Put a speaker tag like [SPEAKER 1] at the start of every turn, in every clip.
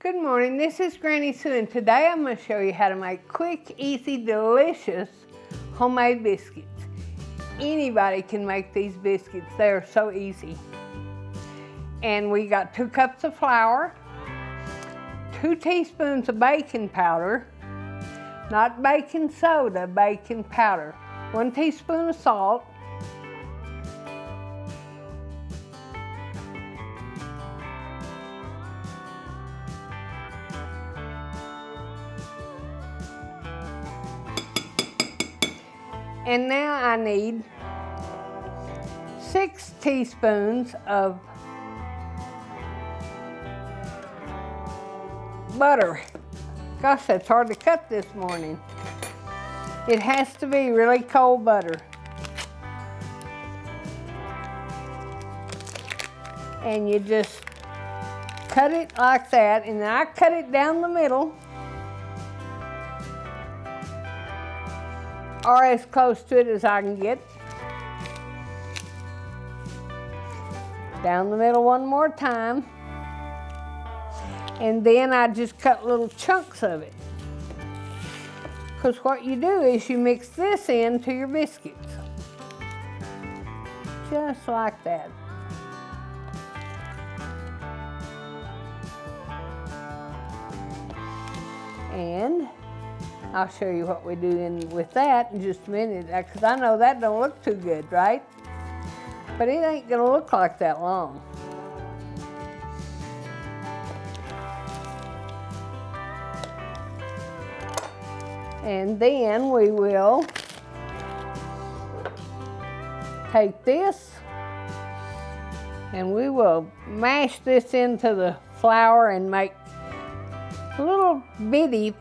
[SPEAKER 1] Good morning, this is Granny Sue, and today I'm going to show you how to make quick, easy, delicious homemade biscuits. Anybody can make these biscuits, they are so easy. And we got 2 cups of flour, 2 teaspoons of baking powder, not baking soda, baking powder, 1 teaspoon of salt, and now I need 6 teaspoons of butter. Gosh, that's hard to cut this morning. It has to be really cold butter. And you just cut it like that, and I cut it down the middle, or as close to it as I can get. Down the middle one more time. And then I just cut little chunks of it. Because what you do is you mix this into your biscuits. Just like that. And I'll show you what we do with that in just a minute, because I know that don't look too good, right? But it ain't gonna look like that long. And then we will take this and we will mash this into the flour and make little bitty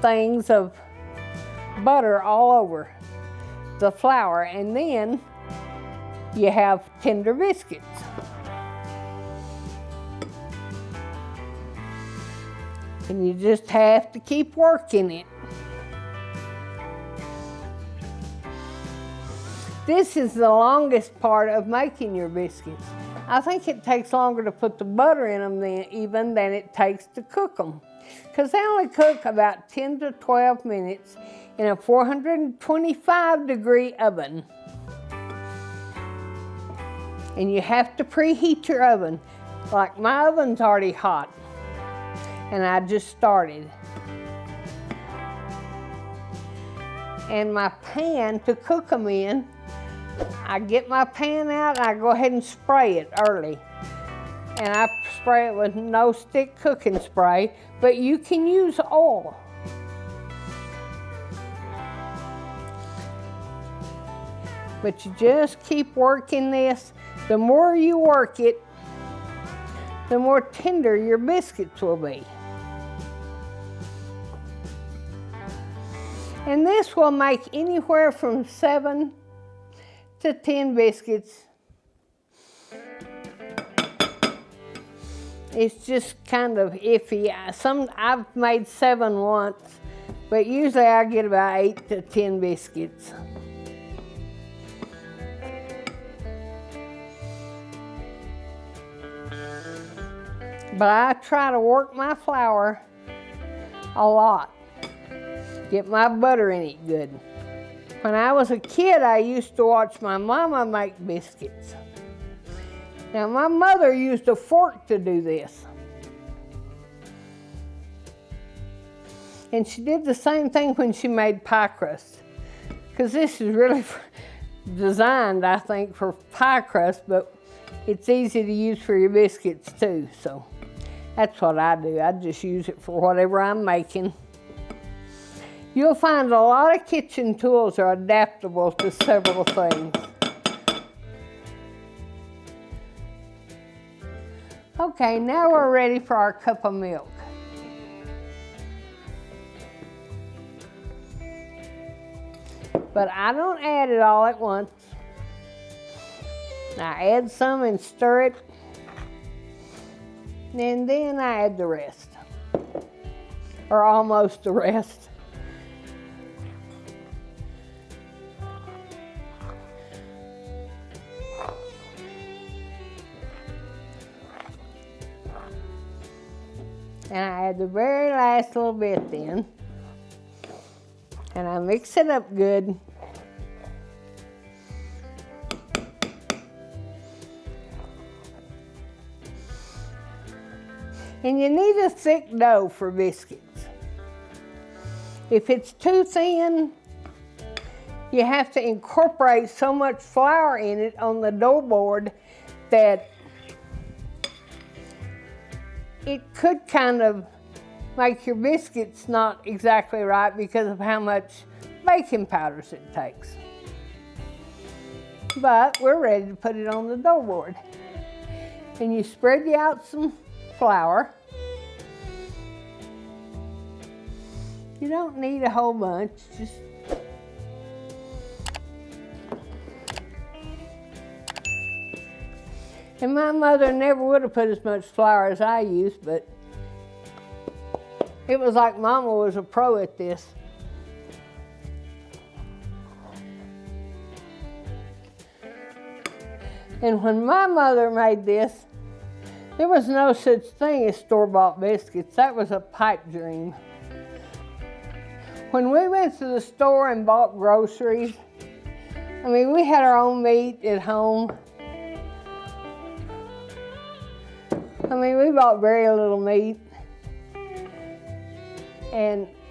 [SPEAKER 1] things of butter all over the flour, and then you have tender biscuits. And you just have to keep working it. This is the longest part of making your biscuits. I think it takes longer to put the butter in them than it takes to cook them, because they only cook about 10 to 12 minutes in a 425-degree oven. And you have to preheat your oven. Like my oven's already hot, and I just started. And my pan to cook them in, I get my pan out and I go ahead and spray it early. And I spray it with no stick cooking spray, but you can use oil. But you just keep working this. The more you work it, the more tender your biscuits will be. And this will make anywhere from 7 to 10 biscuits. It's just kind of iffy. I've made 7 once, but usually I get about 8 to 10 biscuits. But I try to work my flour a lot. Get my butter in it good. When I was a kid, I used to watch my mama make biscuits. Now, my mother used a fork to do this. And she did the same thing when she made pie crust. Because this is really designed, I think, for pie crust, but it's easy to use for your biscuits too. So that's what I do. I just use it for whatever I'm making. You'll find a lot of kitchen tools are adaptable to several things. Okay, now we're ready for our cup of milk. But I don't add it all at once. I add some and stir it, and then I add the rest, or almost the rest. And I add the very last little bit then. And I mix it up good. And you need a thick dough for biscuits. If it's too thin, you have to incorporate so much flour in it on the dough board that it could kind of make your biscuits not exactly right because of how much baking powders it takes. But we're ready to put it on the dough board. And you spread out some flour. You don't need a whole bunch, just and my mother never would have put as much flour as I used, but it was like Mama was a pro at this. And when my mother made this, there was no such thing as store-bought biscuits. That was a pipe dream. When we went to the store and bought groceries, I mean, we had our own meat at home. I mean, we bought very little meat,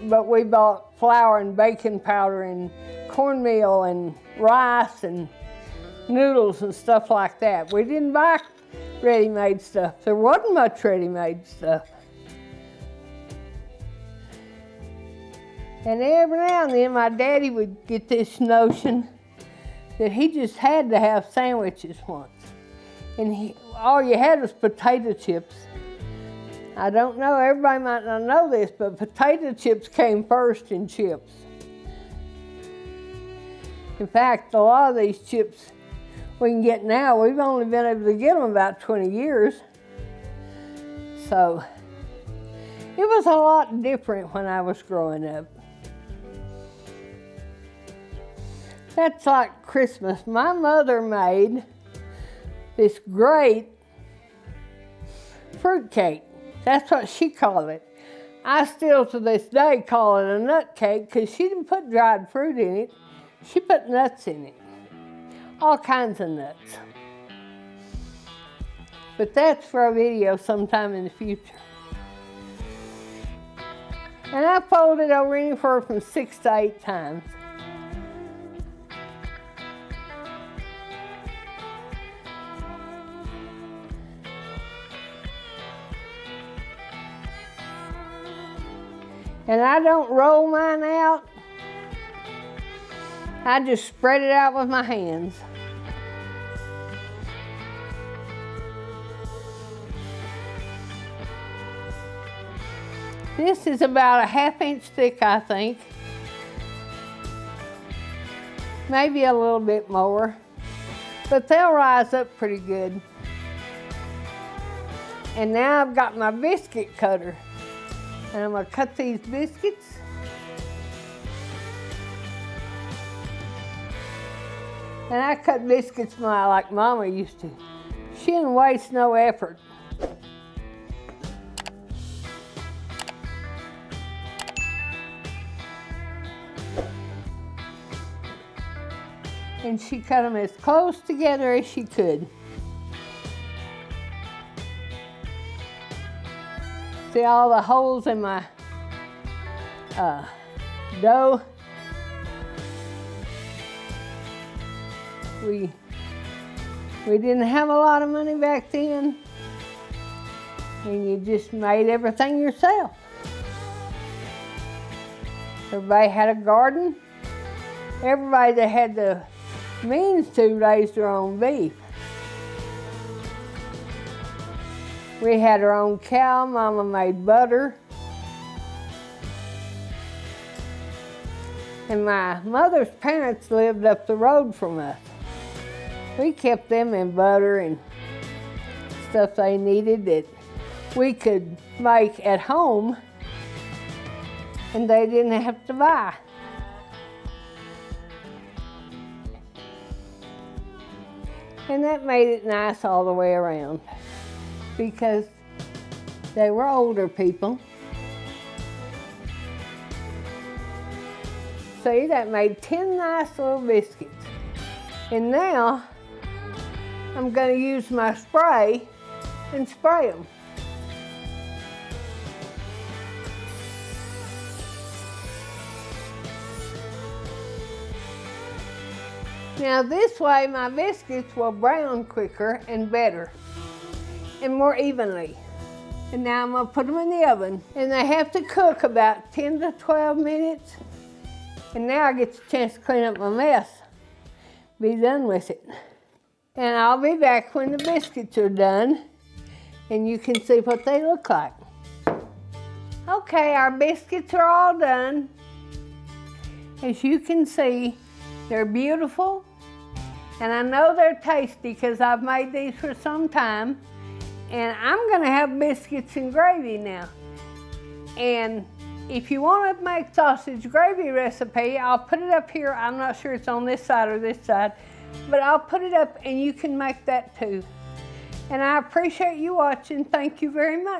[SPEAKER 1] but we bought flour and baking powder and cornmeal and rice and noodles and stuff like that. We didn't buy ready-made stuff. There wasn't much ready-made stuff. And every now and then my daddy would get this notion that he just had to have sandwiches once. And all you had was potato chips. I don't know, everybody might not know this, but potato chips came first in chips. In fact, a lot of these chips we can get now, we've only been able to get them about 20 years. So it was a lot different when I was growing up. That's like Christmas. My mother made this great fruit cake. That's what she called it. I still to this day call it a nut cake because she didn't put dried fruit in it. She put nuts in it. All kinds of nuts. But that's for a video sometime in the future. And I fold it over anywhere from 6 to 8 times. And I don't roll mine out. I just spread it out with my hands. This is about a 1/2 inch thick, I think. Maybe a little bit more, but they'll rise up pretty good. And now I've got my biscuit cutter. And I'm gonna cut these biscuits. And I cut biscuits like Mama used to. She didn't waste no effort. And she cut them as close together as she could. See all the holes in my dough? We didn't have a lot of money back then, and you just made everything yourself. Everybody had a garden. Everybody that had the means to raise their own beef. We had our own cow. Mama made butter. And my mother's parents lived up the road from us. We kept them in butter and stuff they needed that we could make at home and they didn't have to buy. And that made it nice all the way around because They were older people. See, that made 10 nice little biscuits. And now, I'm going to use my spray and spray them. Now this way my biscuits will brown quicker and better and more evenly. And now I'm gonna put them in the oven, and they have to cook about 10 to 12 minutes. And now I get the chance to clean up my mess, be done with it. And I'll be back when the biscuits are done and you can see what they look like. Okay, our biscuits are all done. As you can see, they're beautiful, and I know they're tasty because I've made these for some time. And I'm gonna have biscuits and gravy now. And if you wanna make sausage gravy recipe, I'll put it up here. I'm not sure it's on this side or this side, but I'll put it up and you can make that too. And I appreciate you watching. Thank you very much.